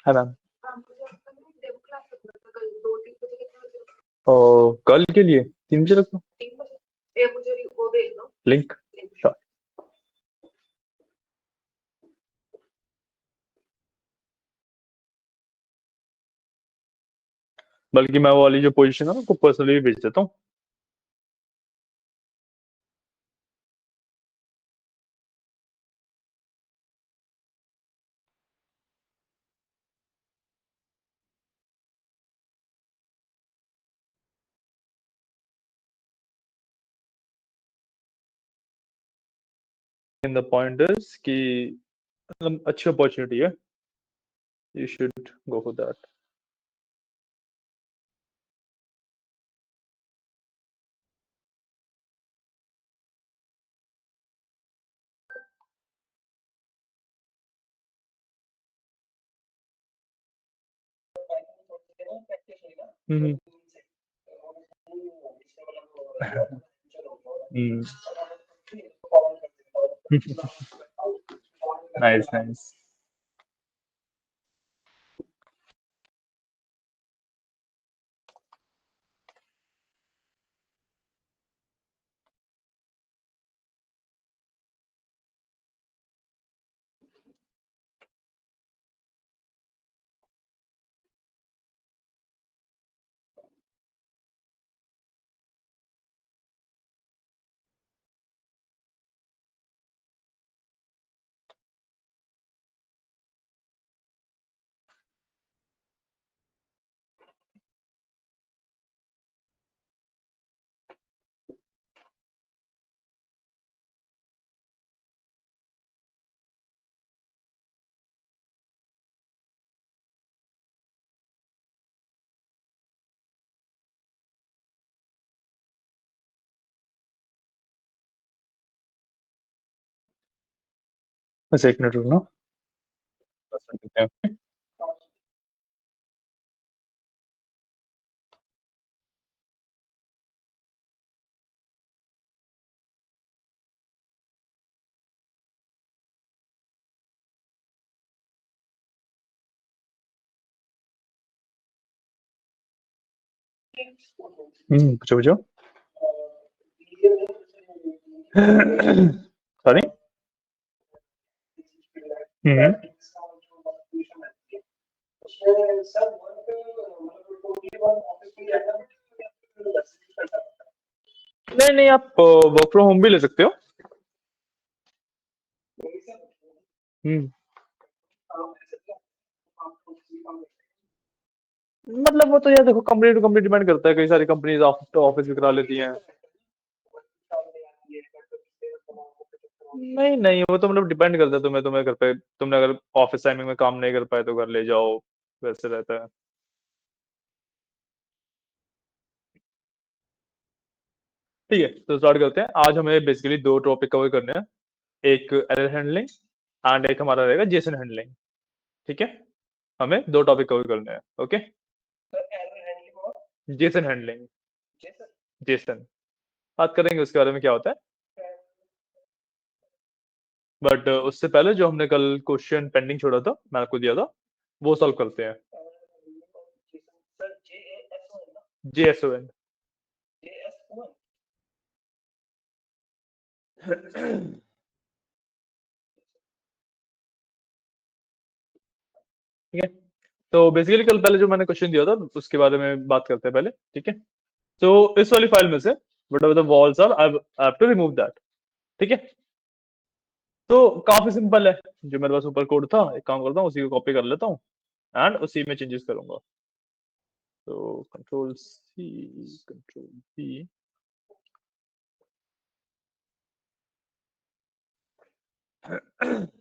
है मैम। और कल के लिए 3 बजे रखो लिंक। श्योर। बल्कि मैं वो वाली जो पोजीशन है ना, उसको पर्सनली भी भेज देता हूँ। द पॉइंट इज कि मतलब अच्छी अपॉर्चुनिटी है, you should go for that. Hmm. Nice nice. बस 1 मिनट रुकना। पूछो पूछो। सॉरी। नहीं नहीं, आप वर्क फ्रॉम होम भी ले सकते हो। हम्म। मतलब वो तो यार देखो, कंपनी टू कंपनी डिपेंड करता है, कई सारी कंपनीज ऑफिस भी करा लेती हैं। नहीं नहीं, वो तो मतलब डिपेंड करता है, तुम्हें तुम्हें घर पे तुमने अगर ऑफिस टाइमिंग में काम नहीं कर पाए तो घर ले जाओ, वैसे रहता है। ठीक है, तो स्टार्ट करते हैं। आज हमें बेसिकली 2 टॉपिक कवर करने हैं, एक एरर हैंडलिंग एंड एक हमारा रहेगा जेसन हैंडलिंग। ठीक है, हमें 2 टॉपिक कवर करने हैं। ओके। जेसन हैंडलिंग, जेसन बात करेंगे उसके बारे में क्या होता है। बट उससे पहले जो हमने कल क्वेश्चन पेंडिंग छोड़ा था, मैं आपको दिया था, वो सॉल्व करते हैं। JSON। ठीक है, तो बेसिकली कल पहले जो मैंने क्वेश्चन दिया था उसके बारे में बात करते हैं पहले। ठीक है, तो इस वाली फाइल में से whatever the walls are, I have to remove that. ठीक है, तो काफी सिंपल है। जो मेरे पास ऊपर कोड था, एक काम करता हूँ, उसी को कॉपी कर लेता हूँ एंड उसी में चेंजेस करूंगा। तो कंट्रोल सी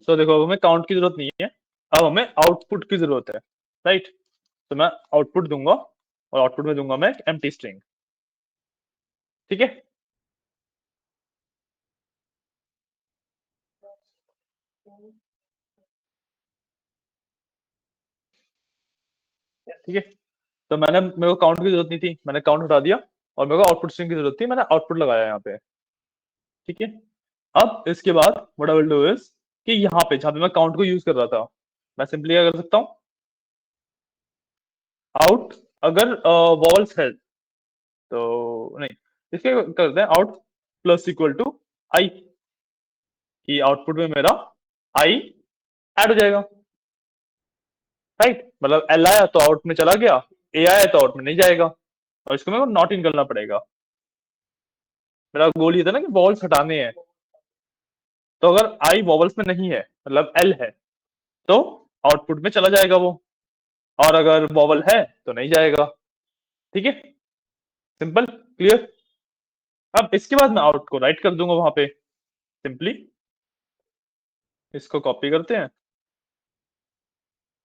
तो देखो, अब हमें काउंट की जरूरत नहीं है, अब हमें आउटपुट की जरूरत है। राइट, तो मैं आउटपुट दूंगा और आउटपुट में दूंगा मैं एक एम्प्टी स्ट्रिंग। ठीक है, ठीक है, तो मेरे को काउंट की जरूरत नहीं थी, मैंने काउंट हटा दिया, और मेरे को आउटपुट स्ट्रिंग की जरूरत थी, मैंने आउटपुट लगाया यहाँ पे। ठीक है, अब इसके बाद what I will do is कि यहाँ पे जहाँ पे मैं काउंट को यूज कर रहा था, मैं सिंपली क्या कर सकता हूँ, आउट अगर वॉल्स है तो नहीं, इसके करते हैं आउट प्लस इक्वल टू आई, कि आउटपुट में मेरा आई ऐड हो जाएगा, राइट। मतलब एल आया तो आउट में चला गया, ए आया तो आउट में नहीं जाएगा, और इसको मेरे को नॉट इन करना पड़ेगा। मेरा गोल ये था ना कि वॉल्स हटाने हैं, तो अगर आई वॉवल्स में नहीं है मतलब एल है, तो आउटपुट में चला जाएगा वो, और अगर वॉवल है तो नहीं जाएगा। ठीक है, सिंपल, क्लियर। अब इसके बाद मैं आउट को राइट कर दूंगा वहां पे सिंपली। इसको कॉपी करते हैं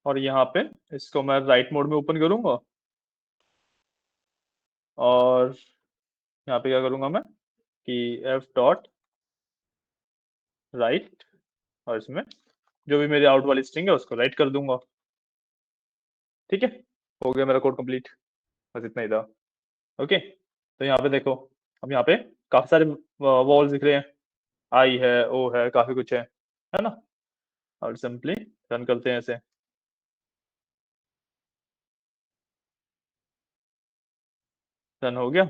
और यहाँ पे इसको मैं राइट मोड में ओपन करूंगा, और यहाँ पे क्या करूंगा मैं कि एफ डॉट राइट, और इसमें जो भी मेरी आउट वाली स्ट्रिंग है उसको राइट कर दूंगा। ठीक है, हो गया मेरा कोड कंप्लीट, बस इतना ही था। ओके, तो यहाँ पे देखो, अब यहाँ पे काफी सारे वॉल्स दिख रहे हैं, आई है, ओ है, काफी कुछ है ना। और सिंपली रन करते हैं ऐसे। रन हो गया,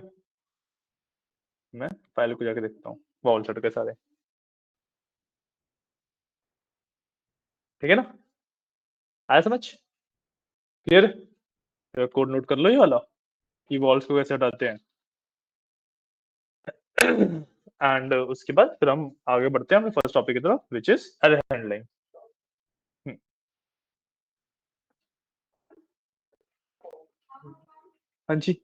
मैं फाइल को जाके देखता हूँ, वॉल्स हट गए सारे। ठीक है ना, आया समझ, क्लियर। कोड नोट कर लो ये वाला कि वॉल्स को कैसे हटाते हैं। एंड उसके बाद फिर हम आगे बढ़ते हैं अपने फर्स्ट टॉपिक की तरफ, विच इज एरर हैंडलिंग। हाँ जी।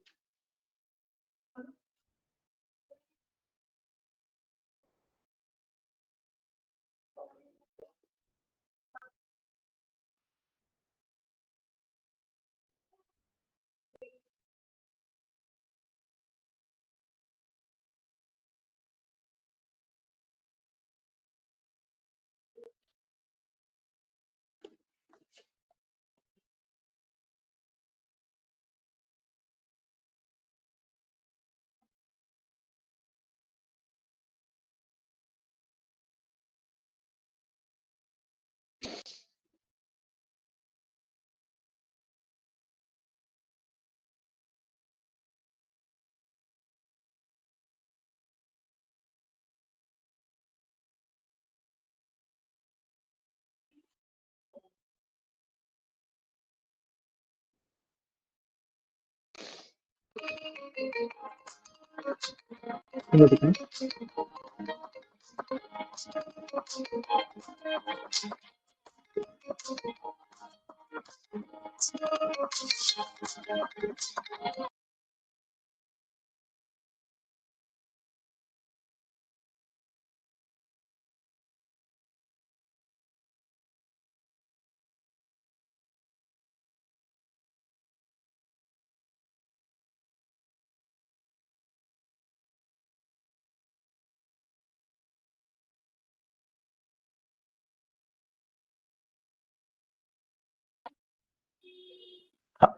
हाँ,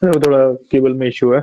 वो थोड़ा केबल में इशू है।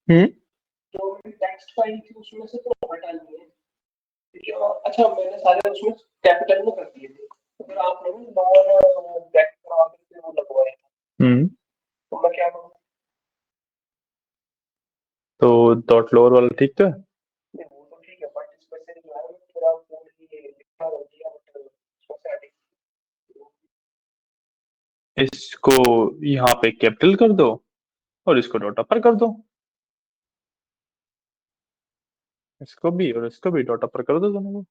हम्म। हम्म। तो डॉट लोअर वाला ठीक तो है। इसको यहाँ पे कैपिटल कर दो और इसको डॉट अपर कर दो। इसको भी और इसको भी डॉट अपर कर दो दोनों को।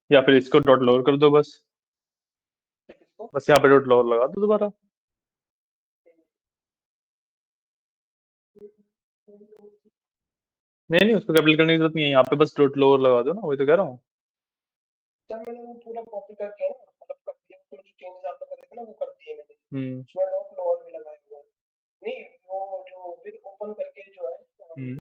या फिर इसको डॉट लोअर कर दो बस। बस यहाँ पे डॉट लोअर लगा दो दोबारा। नहीं नहीं, उसको कैपिटल करने की जरूरत नहीं है, यहाँ पे बस डॉट लोअर लगा दो ना, वही तो कह रहा हूँ। हम्म। हम्म।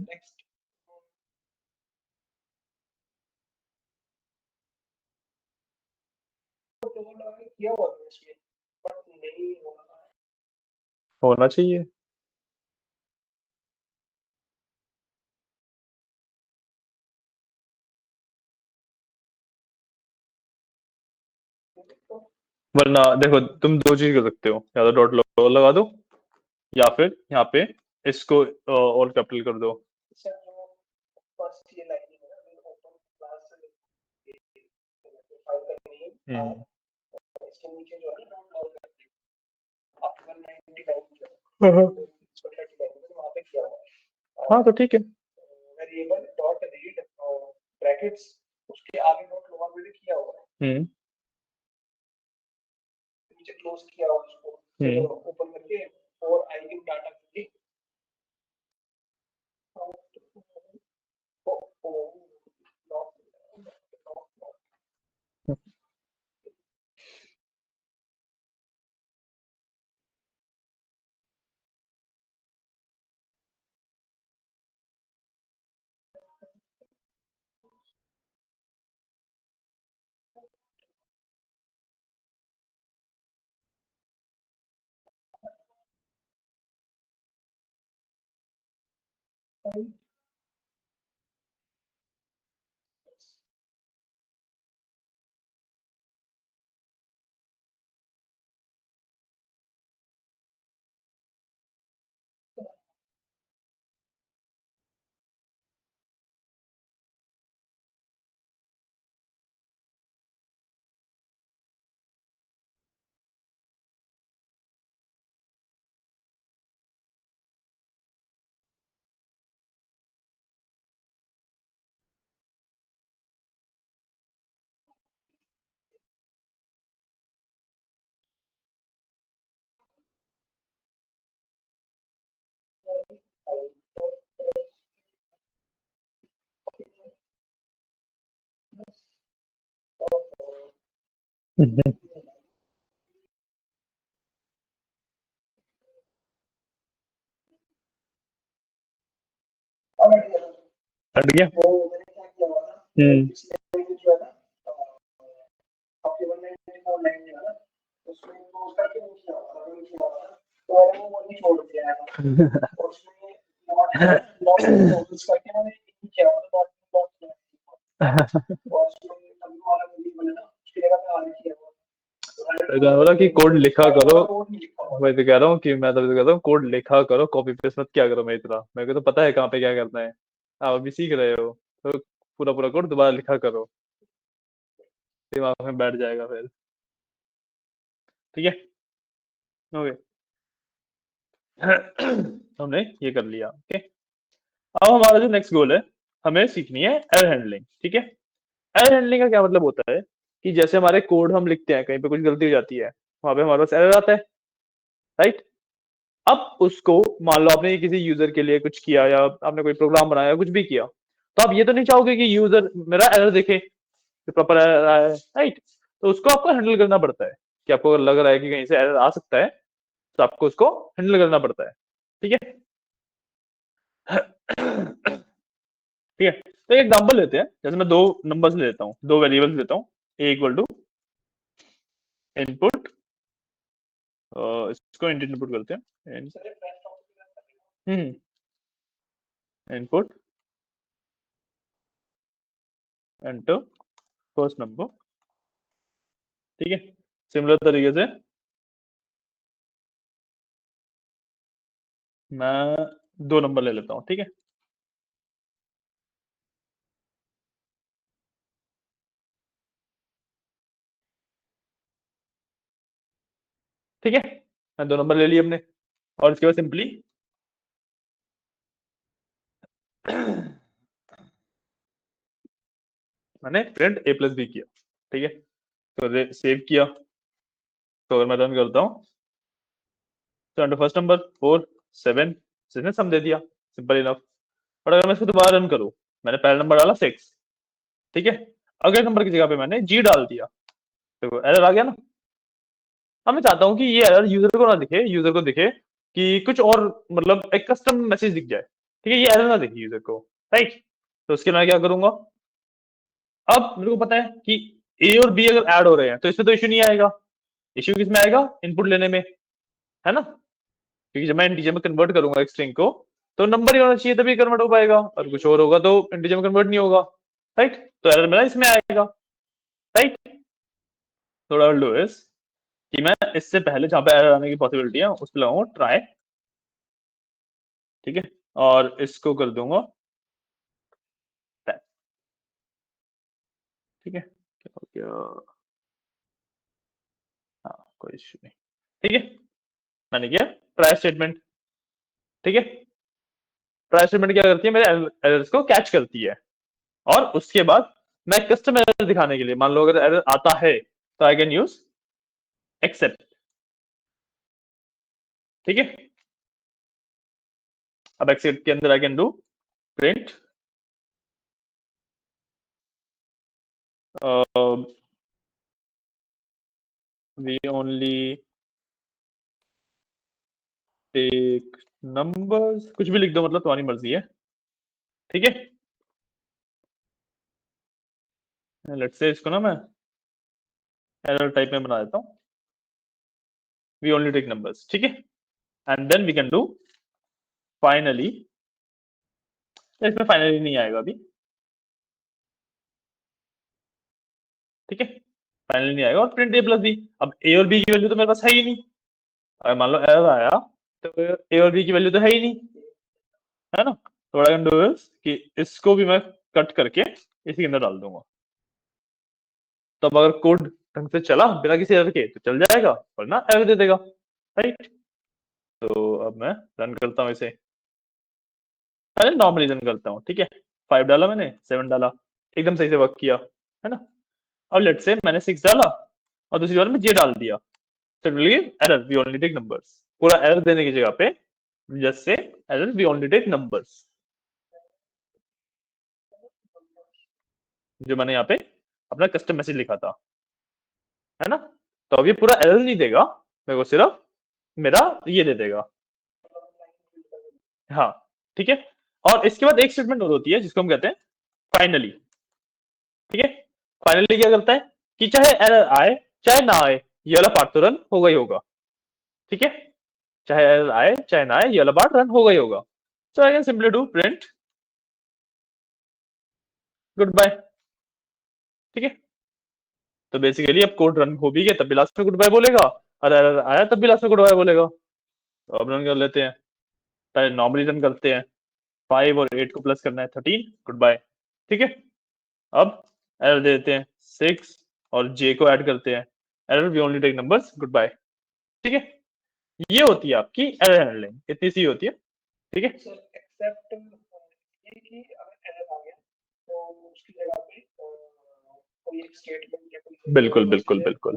होना चाहिए। वरना देखो, तुम दो चीज कर सकते हो, या तो डॉट लोअर लगा दो या फिर यहाँ पे इसको और कैपिटल कर दो। हम्म। हाँ हाँ, तो ठीक है। हम्म। हम्म। हट गया। हम्म। बोला कि कोड लिखा करो। मैं तो कह रहा हूँ कि मैं तो कहता हूँ कोड लिखा करो, कॉपी पेस्ट मत क्या करो मेरी तरह। मेरे को तो पता है कहाँ पे क्या करना है। आप अभी सीख रहे हो तो पूरा पूरा कोड दोबारा लिखा करो, दिमाग में बैठ जाएगा फिर। ठीक है, ओके। हमने ये कर लिया, ओके। अब हमारा जो नेक्स्ट गोल है, हमें सीखनी है एरर हैंडलिंग। ठीक है, एरर हैंडलिंग का क्या मतलब होता है कि जैसे हमारे कोड हम लिखते हैं, कहीं पे कुछ गलती हो जाती है, वहां पे हमारे पास एरर आता है, राइट। अब उसको मान लो आपने किसी यूजर के लिए कुछ किया या आपने कोई प्रोग्राम बनाया, कुछ भी किया, तो आप ये तो नहीं चाहोगे कि यूजर मेरा एरर देखे, प्रॉपर एरर आया है, राइट। तो उसको आपको हैंडल करना पड़ता है कि आपको अगर लग रहा है कि कहीं से एरर आ सकता है, तो आपको उसको हैंडल करना पड़ता है। ठीक है। ठीक है, तो एक एग्जांपल लेते हैं। जैसे मैं दो नंबर्स लेता हूँ, दो वेरिएबल्स लेता हूँ। ए इक्वल टू इनपुट, इसको इंट इनपुट करते हैं। Input enter first number. ठीक है, सिमिलर तरीके से मैं दो नंबर ले लेता हूँ। ठीक है, ठीक है, मैं दो नंबर ले लिए अपने, और इसके बाद सिंपली मैंने प्रिंट ए प्लस बी किया। ठीक है, तो सेव किया। तो अगर मैं रन करता हूँ, तो अंडर फर्स्ट नंबर 4 7, इसने सम दे दिया, सिंपल इनफ। और अगर मैं इसको दोबारा रन करूँ, मैंने पहला नंबर डाला 6, ठीक है, अगले नंबर की जगह पे मैंने जी डाल दिया, तो एरर आ गया ना। अब मैं चाहता हूँ कि ये एरर यूजर को ना दिखे, यूजर को दिखे कि कुछ और, मतलब एक कस्टम मैसेज दिख जाए। ठीक है, ये एरर ना दिखे यूजर को, राइट। तो उसके लिए मैं क्या करूंगा, अब मेरे को पता है कि ए और बी अगर ऐड हो रहे हैं तो इसमें तो इश्यू नहीं आएगा। इश्यू किस में आएगा, इनपुट लेने में, है ना। क्योंकि जब मैं इंटीजर में कन्वर्ट करूंगा एक स्ट्रिंग को, तो नंबर ही होना चाहिए तभी कन्वर्ट हो पाएगा, और कुछ और होगा तो इंटीजर में कन्वर्ट नहीं होगा, राइट। तो एरर मेरा इसमें आएगा, राइट। थोड़ा डू इज कि मैं इससे पहले जहां पे एरर आने की पॉसिबिलिटी है उस पर लगाऊंगा ट्राई। ठीक है, और इसको कर दूंगा 10। ठीक है, क्या हो गया, हाँ कोई इश्यू नहीं। ठीक है, मैंने किया ट्राई स्टेटमेंट। ठीक है, ट्राई स्टेटमेंट क्या करती है, मेरे एरर्स को कैच करती है, और उसके बाद मैं कस्टम एरर दिखाने के लिए, मान लो अगर एरर आता है, तो आई कैन यूज एक्सेप्ट। ठीक है, अब एक्सेप्ट के अंदर I can do print we only take numbers, कुछ भी लिख दो, मतलब तुम्हारी मर्जी है। ठीक है, लेट्स से इसको ना मैं एरर टाइप में बना देता हूँ, वी ओनली टेक नंबर्स। ठीक है, and then we can do finally. इसमें फाइनली नहीं आएगा अभी, ठीक है, फाइनली नहीं आएगा, और प्रिंट ए प्लस बी। अब ए और बी की वैल्यू तो मेरे पास है ही नहीं, अगर मान लो एरर आया तो ए और बी की वैल्यू तो है ही नहीं, है ना। तो what I can do is कि इसको भी मैं कट करके इसी के अंदर डाल दूंगा। तब अगर कोड ढंग से चला बिना किसी एरर के तो चल जाएगा, वरना एरर दे देगा, राइट। तो अब मैं रन करता हूँ इसे, अरे नॉर्मली रन करता हूँ। ठीक है, 5 डाला मैंने, 7 डाला, एकदम सही से वर्क किया, है ना। अब लेट से मैंने 6 डाला और दूसरी बार में जे डाल दिया, तो error we only take numbers. पूरा एरर देने की जगह पे just say error we only take numbers, जो मैंने यहाँ पे अपना कस्टम मैसेज लिखा था। है ना? तो अब ये पूरा एरर नहीं देगा, मेरे को सिर्फ मेरा ये दे देगा। हाँ, ठीक है। और इसके बाद एक स्टेटमेंट और होती है जिसको हम कहते हैं फाइनली। ठीक है, फाइनली क्या करता है कि चाहे एरर आए चाहे ना आए, ये वाला पार्ट तो रन होगा ही होगा। ठीक है, चाहे एरर आए चाहे ना आए, ये वाला पार्ट रन होगा ही होगा। So I can simply do print good bye. ठीक है, तो बेसिकली अब कोड रन हो भी गया तब भी लास्ट में गुड बाय बोलेगा, और एरर आया तब भी लास्ट में गुड बाय बोलेगा। तो अब रन कर लेते हैं, पहले नॉर्मली रन करते हैं। 5 और 8 को प्लस करना है 13, गुड बाय। ठीक है, अब एरर दे देते हैं 6 और जे को ऐड करते हैं, error we only take numbers, good bye. ठीक है, ये होती है आपकी एरर हैंडलिंग, इतनी सी होती है। ठीक है, बिल्कुल बिल्कुल बिल्कुल।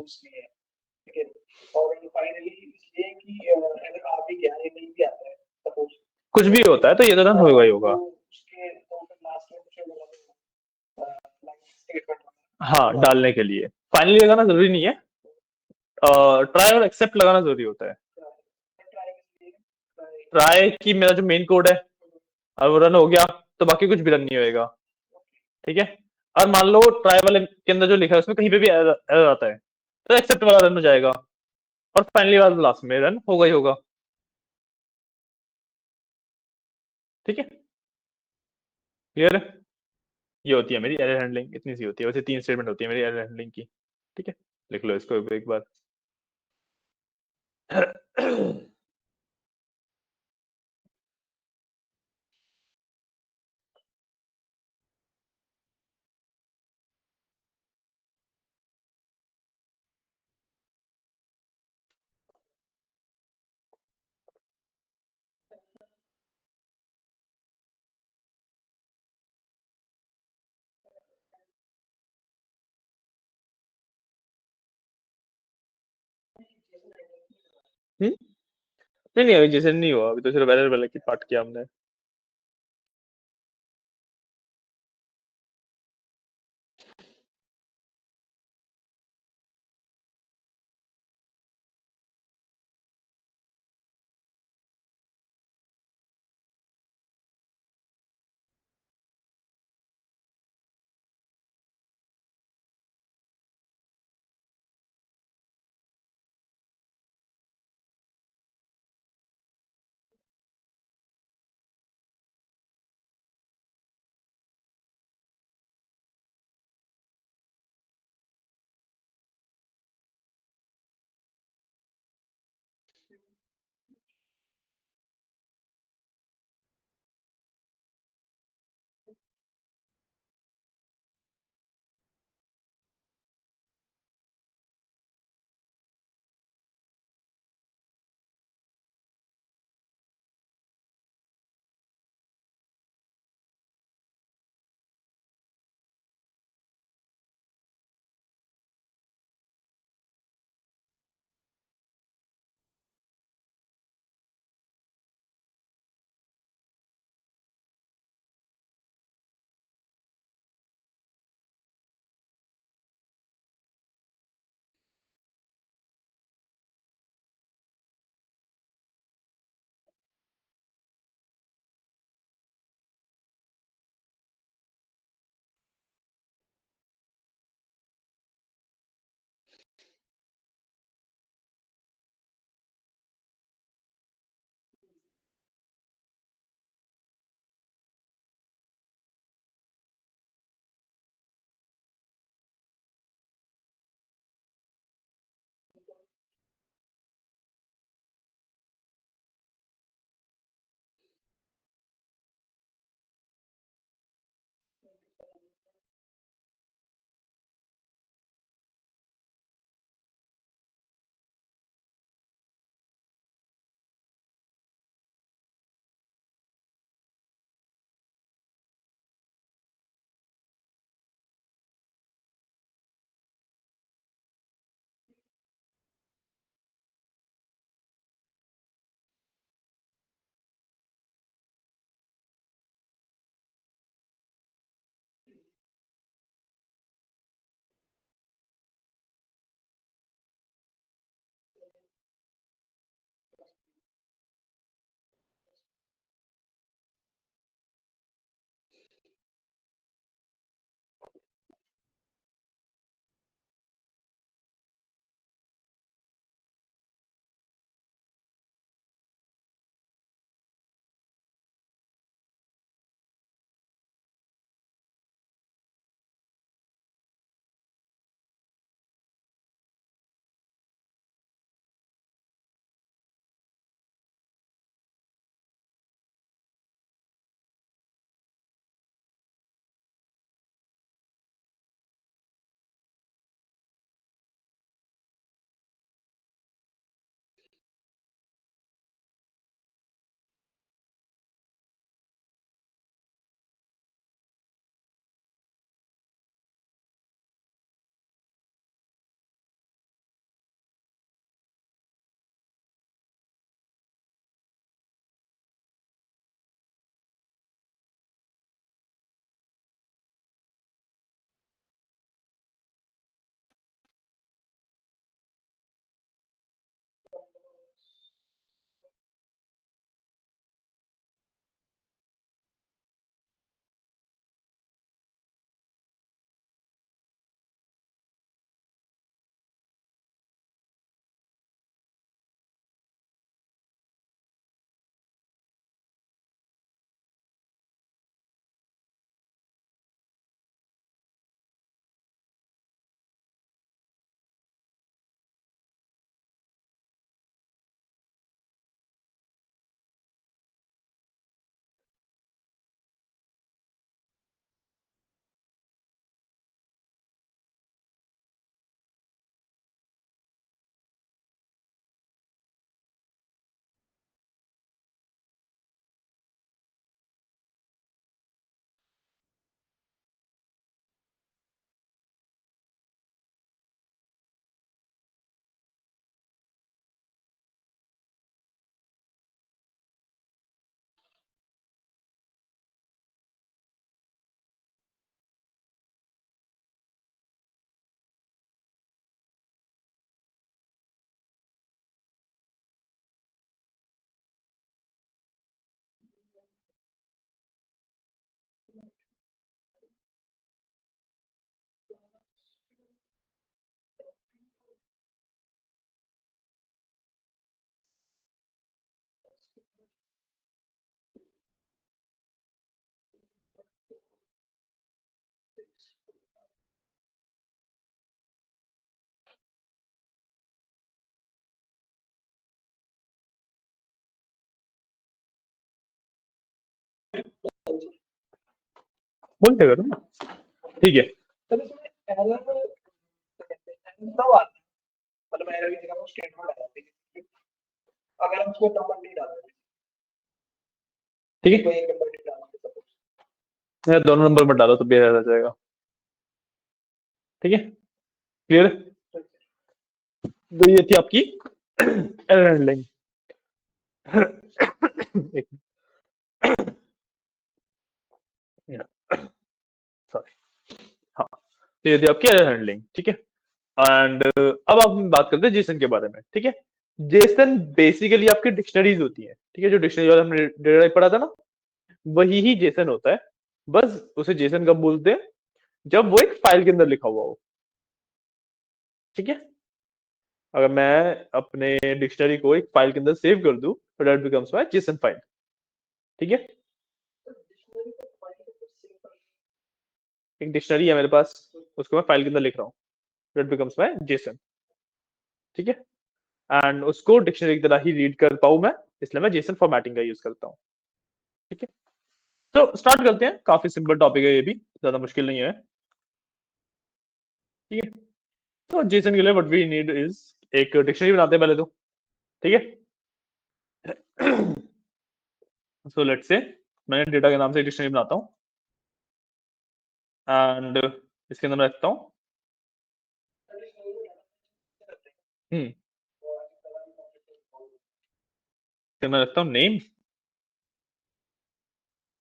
कुछ भी होता है तो ये तो रन होगा ही होगा। हाँ, डालने के लिए फाइनली लगाना जरूरी नहीं है, ट्राई और एक्सेप्ट लगाना जरूरी होता है। ट्राई की मेरा जो मेन कोड है, और वो रन हो गया तो बाकी कुछ भी रन नहीं होएगा। ठीक है, और मान लो ट्राई वाले के अंदर जो लिखा है उसमें कहीं पे भी एरर आता है, तो एक्सेप्ट वाला रन हो जाएगा, और फाइनली वाला लास्ट में रन होगा ही होगा। ठीक है, क्लियर है? ये होती है मेरी एरर हैंडलिंग, इतनी सी होती है, वैसे 3 स्टेटमेंट होती है मेरी एरर हैंडलिंग की। ठीक है, लिख लो इसको एक बार। नहीं नहीं, अभी जैसे नहीं हुआ, अभी तो सिर्फ एरर वाले की पार्ट किया हमने। बोलते करो ना, ठीक है। तब इसमें एरर तब आता है, मतलब एरर की जगह वो स्टेटमेंट आ जाती है अगर हम उसको नंबर नहीं डालते, ठीक है, कोई एक नंबर नहीं डालते सपोज। दोनों नंबर में डालो तो भी आ जाएगा, ठीक है, क्लियर। तो ये थी आपकी एरर हैंडलिंग। सॉरी, हाँ, तो ये थी आपकी एरर हैंडलिंग, ठीक है। एंड अब आप बात करते हैं जेसन के बारे में, ठीक है। जेसन बेसिकली आपकी डिक्शनरीज होती है, ठीक है, जो डिक्शनरी वाला हमने डेटा टाइप पढ़ा था ना, वही ही जेसन होता है। बस उसे जेसन कब बोलते हैं, जब वो एक फाइल के अंदर लिखा हुआ हो, ठीक है। अगर मैं अपने डिक्शनरी को एक फाइल के अंदर सेव कर दूं तो that becomes my JSON file, ठीक है। एक डिक्शनरी है मेरे पास, उसको मैं फाइल के अंदर लिख रहा हूँ, दैट बिकम्स माय जेसन, ठीक है। एंड उसको डिक्शनरी की तरह ही रीड कर पाऊं मैं, इसलिए मैं जेसन फॉर्मेटिंग का यूज करता हूँ, ठीक है। तो स्टार्ट करते हैं, काफी सिंपल टॉपिक है ये भी, ज्यादा मुश्किल नहीं है, ठीक है। तो जेसन के लिए व्हाट वी नीड इज एक डिक्शनरी बनाते हैं पहले तो, ठीक है। सो लेट्स से मैं डेटा के नाम से डिक्शनरी बनाता हूँ एंड इसके अंदर मैं रखता हूँ फिर मैं रखता हूँ name,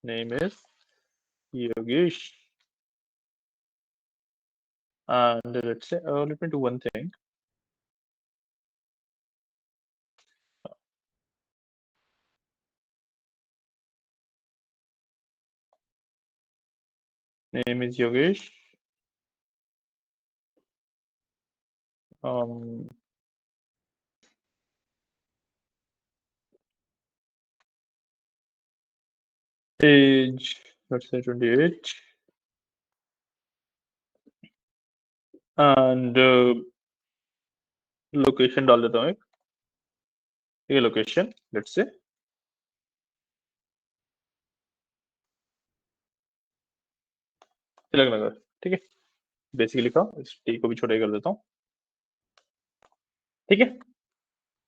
name is Yogesh and let's say let me do one thing, name is Yogesh, um, age let's say 28 and location डाल देता हूँ एक, ये location let's say Tilak Nagar, ठीक है। बेसिकली लिखा, इस टी को भी छोटा ही कर देता हूँ, ठीक है।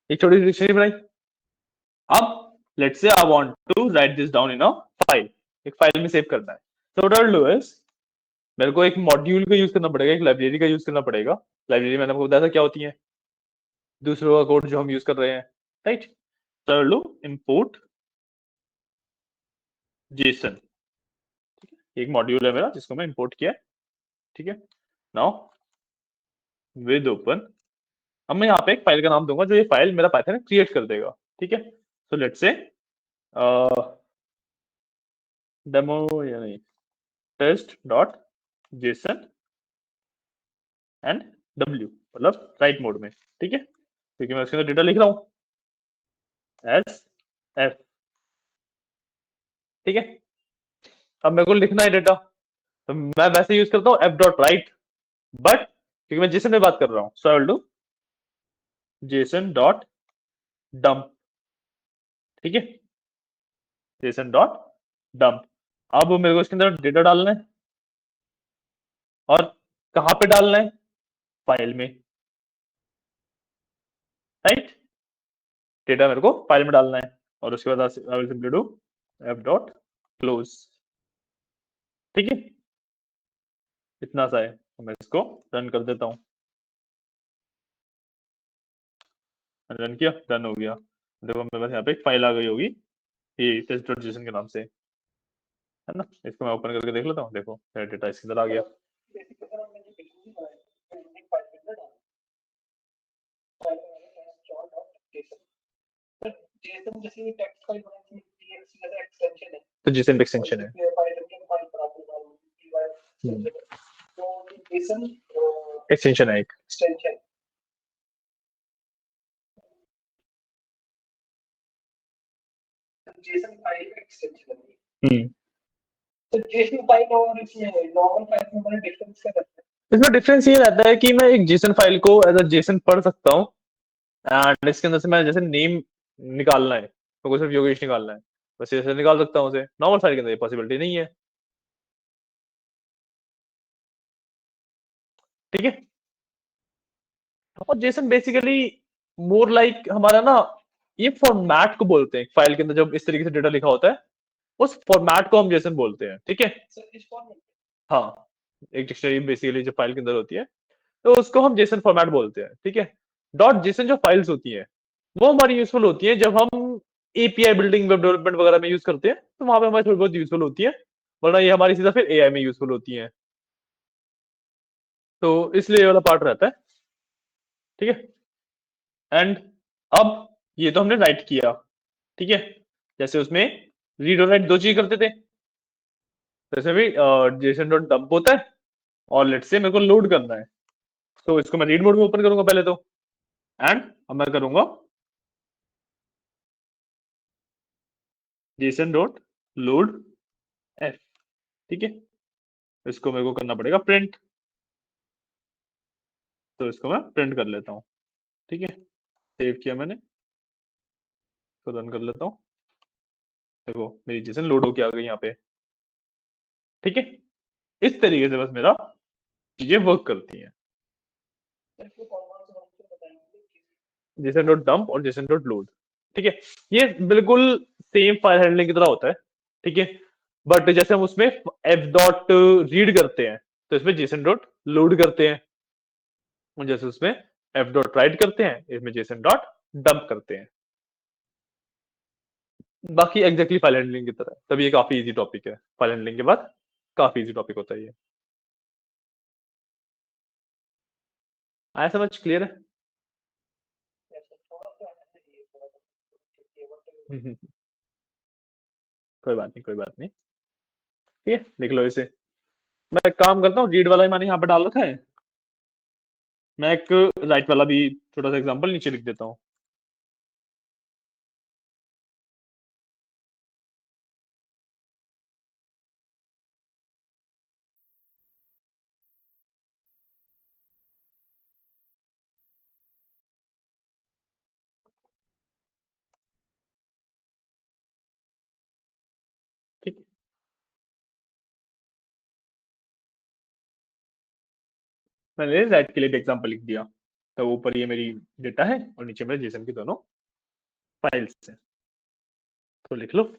एक छोटी सी डिक्शनरी बनाई। अब let's say I want to write this down in a file, एक फाइल में सेव करना है। तो what I will do is मेरे को एक मॉड्यूल का यूज करना पड़ेगा, एक लाइब्रेरी का यूज करना पड़ेगा। लाइब्रेरी मैंने आपको बताया था क्या होती है, दूसरों का कोड जो हम यूज कर रहे हैं, राइट। तो आई विल डू इंपोर्ट जेसन, एक मॉड्यूल है मेरा जिसको मैं इंपोर्ट किया है, ठीक है। नाउ विद ओपन, अब मैं यहाँ पे एक फाइल का नाम दूंगा जो ये फाइल मेरा पाइथन क्रिएट कर देगा, ठीक है। सो लेट्स से डेमो या नहीं test dot JSON and W, मतलब राइट मोड में, ठीक है, क्योंकि मैं उसके अंदर डेटा लिख रहा हूँ एस एफ, ठीक है। अब मेरे को लिखना है डेटा, तो मैं वैसे यूज करता हूँ एफ डॉट राइट, बट क्योंकि मैं जेसन में बात कर रहा हूँ so I will do JSON dot dump, ठीक है, जेसन डॉट डंप। अब मेरे को इसके अंदर डेटा डालना है और कहाँ पे डालना है, फाइल में, राइट। डेटा मेरे को फाइल में डालना है और उसके बाद I will simply do F dot close, ठीक है। इतना सा है, तो मैं इसको रन कर देता हूँ, रन किया, रन हो गया। देखो मेरे पास यहाँ पे एक फाइल आ गई होगी, ये टेस्ट डॉट जेसन के नाम से, है ना। इसको मैं ओपन करके देख लेता हूँ, देखो मेरा डेटा इसके अंदर आ गया। तो जेसन एक्सटेंशन है, एक्सटेंशन है एक, जेसन फाइल का एक्सटेंशन है। तो जेसन फाइल और इसमें नॉर्मल फाइल में बड़ा डिफरेंस क्या रहता है? इसमें डिफरेंस ये रहता है कि मैं एक जेसन फाइल को एज अ जेसन पढ़ सकता हूँ एंड इसके अंदर से मैं जैसे नेम निकालना है तो सिर्फ योगेश निकालना है, बस ऐसे निकाल सकता हूँ उसे, नॉर्मल फाइल के अंदर ये पॉसिबिलिटी नहीं है। ठीक है। और जेसन बेसिकली मोर लाइक हमारा ना, ये फॉर्मेट को बोलते हैं फाइल के अंदर जब इस तरीके से डेटा लिखा होता है, उस फॉर्मेट को हम जेसन बोलते हैं, ठीक है। सर इस फॉर्मेट हाँ, एक डिक्शनरी बेसिकली जो फाइल के अंदर होती है, तो उसको हम जेसन फॉर्मेट बोलते हैं, ठीक है। डॉट जेसन जो फाइल्स होती है वो हमारी यूजफुल होती है जब हम एपीआई बिल्डिंग, वेब डेवलपमेंट वगैरह में यूज करते हैं, तो वहां पे हमारी थोड़ी बहुत यूजफुल होती है, वरना ये हमारी सीधा फिर एआई में यूजफुल होती है। तो इसलिए ये वाला पार्ट रहता है, ठीक है। एंड अब ये तो हमने राइट किया, ठीक है। जैसे उसमें रीड और राइट दो चीज करते थे, जैसे भी जेसन डॉट डंप होता है, और लेट्स से मेरे को लोड करना है, तो इसको मैं रीड मोड में ओपन करूंगा पहले तो, एंड अब मैं करूंगा जेसन डॉट लोड एफ, ठीक है। इसको मेरे को करना पड़ेगा प्रिंट, तो इसको मैं प्रिंट कर लेता हूँ, ठीक है। सेव किया मैंने, तो रन कर लेता हूँ। देखो मेरी जेसन लोड होके आ गई यहाँ पे, ठीक है। इस तरीके से बस मेरा चीजें वर्क करती हैं, सर को कौन से फंक्शन बताएंगे? जेसन डॉट डंप और जेसन डॉट लोड, ठीक है। ये बिल्कुल सेम फाइल हैंडलिंग की तरह होता है, ठीक है। बट जैसे हम उसमें एफ डॉट रीड करते हैं, तो इसमें जेसन डॉट लोड करते हैं, और जैसे उसमें एफ डॉट राइट करते हैं, इसमें जेसन डॉट डंप करते हैं। बाकी एग्जैक्टली फाइल हैंडलिंग की तरह, तभी ये काफी इजी टॉपिक है, फाइल हैंडलिंग के बाद काफी इजी टॉपिक होता है ये। आया समझ, क्लियर है? ऐसा थोड़ा सा है ये थोड़ा सा हम्म, कोई बात नहीं, कोई बात नहीं, ठीक है, लिख लो इसे। मैं एक काम करता हूँ, रीड वाला ही मैंने यहाँ पे डाल रखा है, मैं एक राइट वाला भी छोटा सा एग्जांपल नीचे लिख देता हूँ। ठीक है, मैंने राइट के लिए एग्जांपल लिख दिया, तो ऊपर ये मेरी डेटा है और नीचे मेरे जेसन की दोनों फाइल्स हैं, तो लिख लो।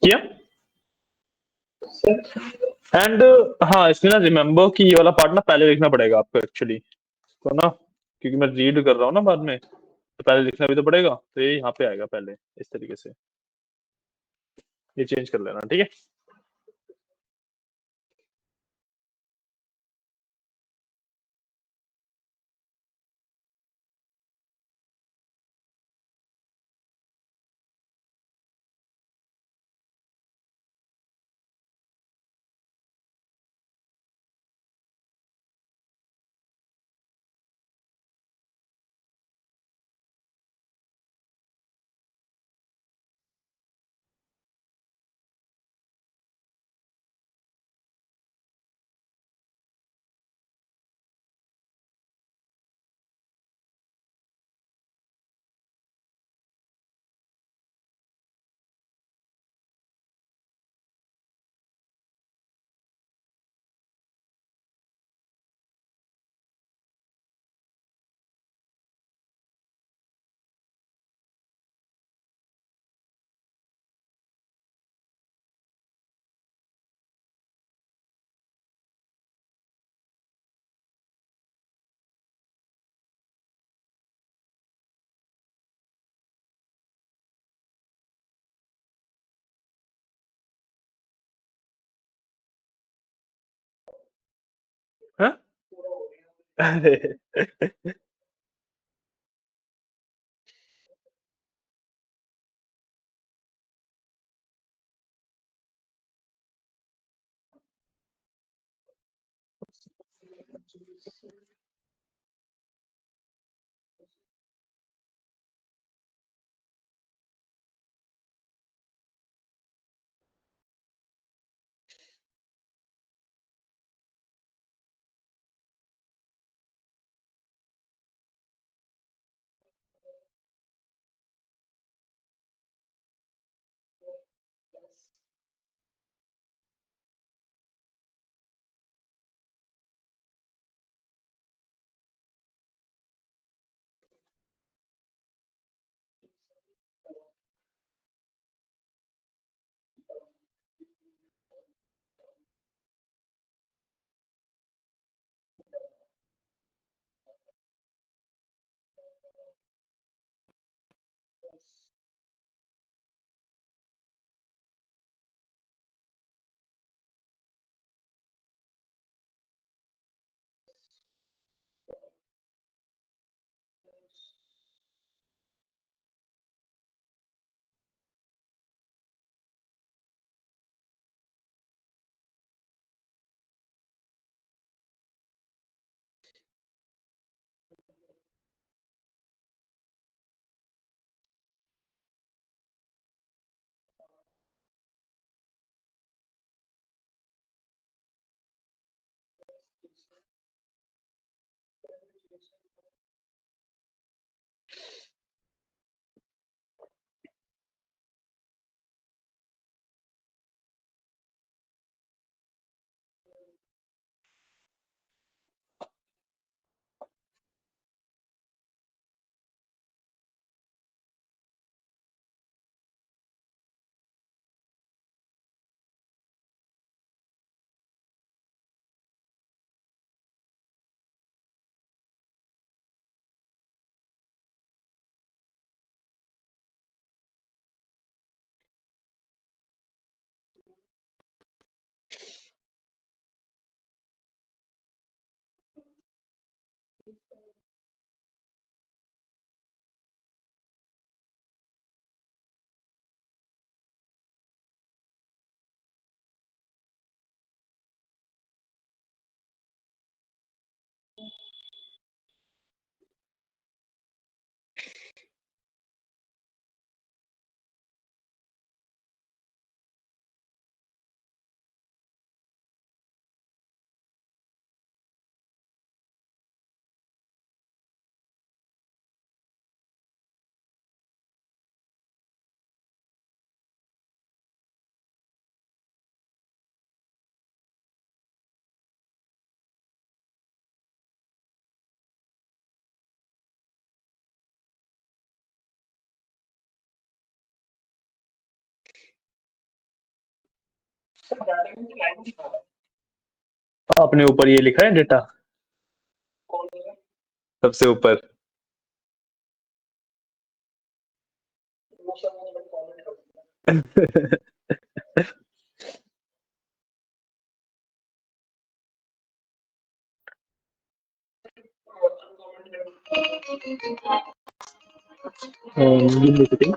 किया। एंड हाँ, इसमें ना रिमेम्बर कि ये वाला पार्ट ना पहले लिखना पड़ेगा आपको एक्चुअली, तो ना क्योंकि मैं रीड कर रहा हूँ ना बाद में, तो पहले लिखना भी तो पड़ेगा, तो ये यहाँ पे आएगा पहले इस तरीके से। ये चेंज कर लेना, ठीक है। हाँ? अरे सब डाटा में तो लाइन दिखा रहा है। आपने ऊपर ये लिखा है डेटा कौन सा? सबसे ऊपर? वो सब मैंने कमेंट कर दिया। और कमेंट कर give me a second.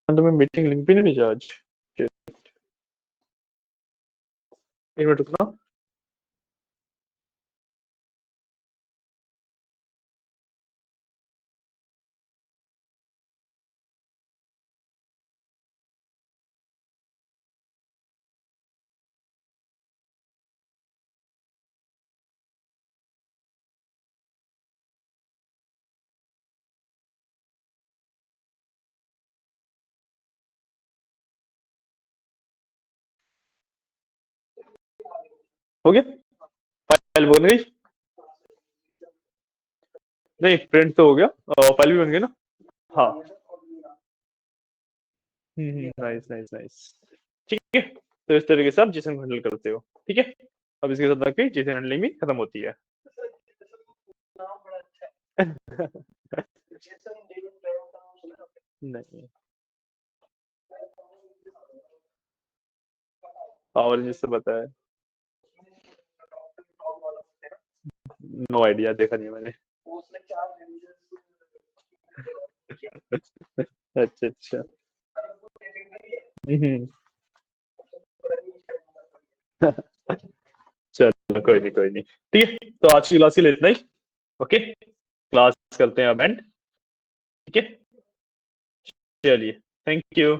तो मैं मीटिंग लिंक भी नहीं भेजा आज। Shit. एक मिनट रुकना। हो गया? फाइल बन गई? नहीं, प्रिंट तो हो गया। फाइल भी बन गई ना? हाँ। Nice nice nice. ठीक है, तो इस तरीके से आप जेसन हैंडल करते हो। ठीक है, अब इसके साथ आपकी जेसन हैंडलिंग भी खत्म होती है। नाम बड़ा अच्छा है। जेसन डेविड ड्राइवर का नाम सुना आपने? नहीं, पावर इंजन से पता है। नो आइडिया, देखा नहीं मैंने। उसने 4 रिलीजन अच्छा अच्छा। हम्म। चलो कोई नहीं, ठीक है। तो आज की क्लास के लिए इतना ही। ओके, क्लास करते हैं अब एंड। ठीक है, चलिए, थैंक यू।